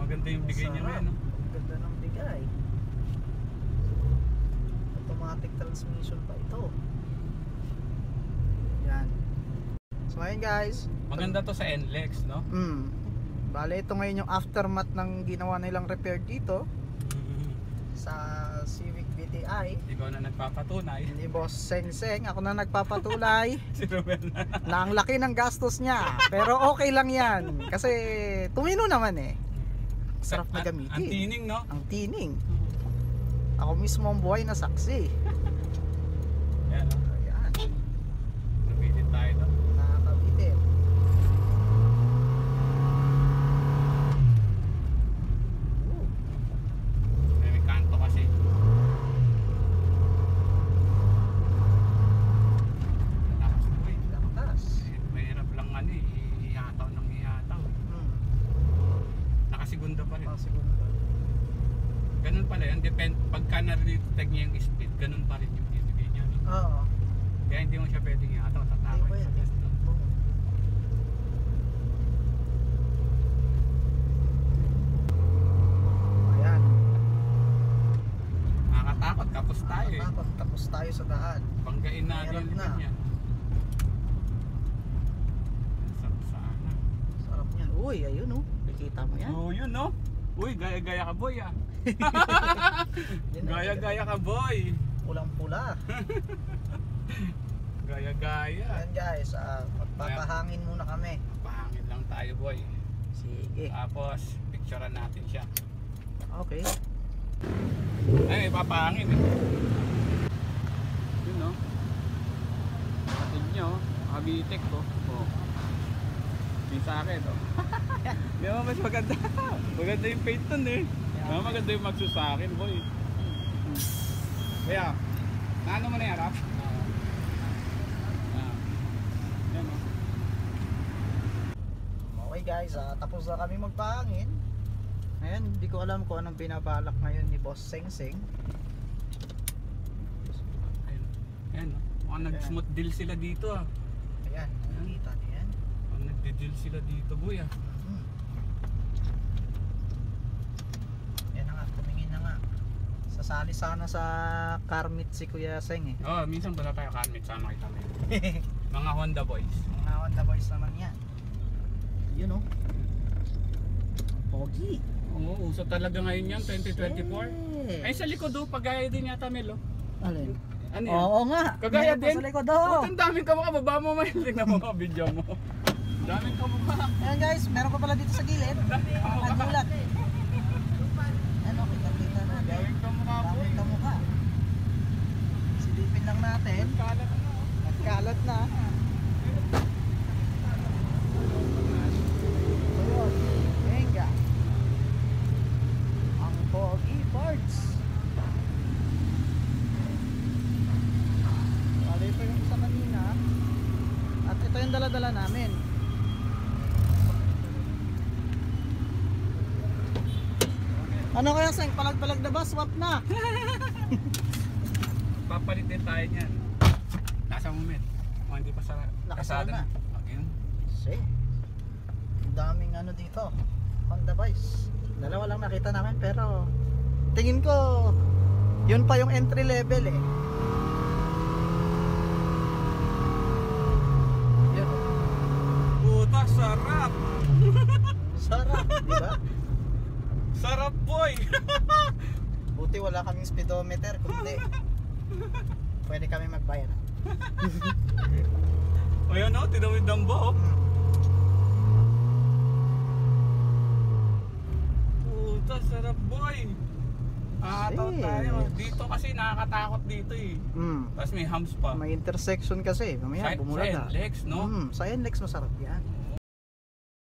maganda yung bigay niya ngayon, no? Ganda ng bigay. Automatic transmission pa ito. Yan. So ayun guys, maganda to sa NLEX, no? Bale ito ngayon yung aftermath ng ginawa nilang repair dito sa Civic VTI. Ikaw na nagpapatunay. Ni Boss Seng-Seng, ako na nagpapatuloy Si Romel na ang laki ng gastos niya. Pero okay lang yan kasi tumino naman eh. Sarap na gamitin. Ang tining, no? Ang tining. Ako mismo ang buhay na saksi. Yan, no? Ayan. Nabitin tayo, no? Nakakabitin. May kanto kasi. Lakas mo eh. Lakas. Mahirap lang ano eh. Ihataw ng ihataw. Nakasigunda pa rin. Segunda. Ganun pala yun. Pagka na-detect niya yung speed, ganun pa rin yung bibigay niya. No? Oo. Kaya hindi mo siya pwedeng ihataw. Hindi Tatakay pwede. sa test. No? Ayan. Nakakatakot. Kapos tayo eh. Tapos tayo sa daan. Banggain natin Mahirap yung likod na. niya. Sarap sana. Sarap niyan. Uy, ayun oh. Nakikita mo yan? Oo, yun no? Uy, gaya-gaya ka boy ah. Yan, Gaya-gaya ka boy. pulang-pula. Gaya-gaya. Ayan guys, magpapahangin muna kami. Pahangin lang tayo boy. Sige. Tapos, picturean natin siya. Okay. Ay, may papahangin eh. Yun no? Kapatid nyo, Abitek ko. Oh. Yung sa akin oh. Di ba mas maganda? Maganda yung Peyton eh. Maganda yung magsusakin boy. Kaya, naano mo na yan, Rap? Yan o. Okay guys, tapos na kami magpahangin. Ngayon, hindi ko alam kung anong binabalak ngayon ni Boss Seng-Seng. Ayan o. Mukhang nag-smooth deal sila dito ah. Ayan, nakikita niyo yan. Mukhang nagde-deal sila dito boy ah. Yan na nga, tumingin na nga. Sasali sana sa car meet si Kuya Seng eh. Oo, minsan bala tayo karmit sama kita mo. Mga Honda boys. Mga Honda boys naman yan. Yun oh. Pogi. Oo, uso talaga ngayon yan, 2024. Ay sa likod oh, pagaya din yata Mel oh. Alin? Ano yan? Oo nga. Kagaya Meron pa din? sa likod oh. Ang daming kamukha, baba mo may tingnan mo mga video mo. Daming kamukha. Ayan guys, meron pa pala dito sa gilid. Nagulat. Ano, kita na. Daming kamukha boy. Daming kamukha. Silipin lang natin. Kalat na oh. Nagkalat na. Ayun. Venga. Ang pogi parts. Bali pa yung isa kanina. At ito yung dala-dala namin. Ano kaya Seng? Palag-palag na ba? Swap na. Papalit din tayo niyan. Nasa moment. O hindi pa sa Nakasara na. Okay. Sige. Ang daming ano dito. Honda boys. Dalawa lang nakita namin pero tingin ko yun pa yung entry level eh. Yun. Puta, sarap! Sarap, di ba? Sarap boy! Buti wala kaming speedometer, kundi pwede kami magbayad. O yan o, tinawid ng bo. Puta, sarap boy! Nakakatawa tayo. Dito kasi nakakatakot dito eh. Tapos may humps pa. May intersection kasi. Mamaya bumula na. Sa NLEX, no? Sa NLEX masarap yan.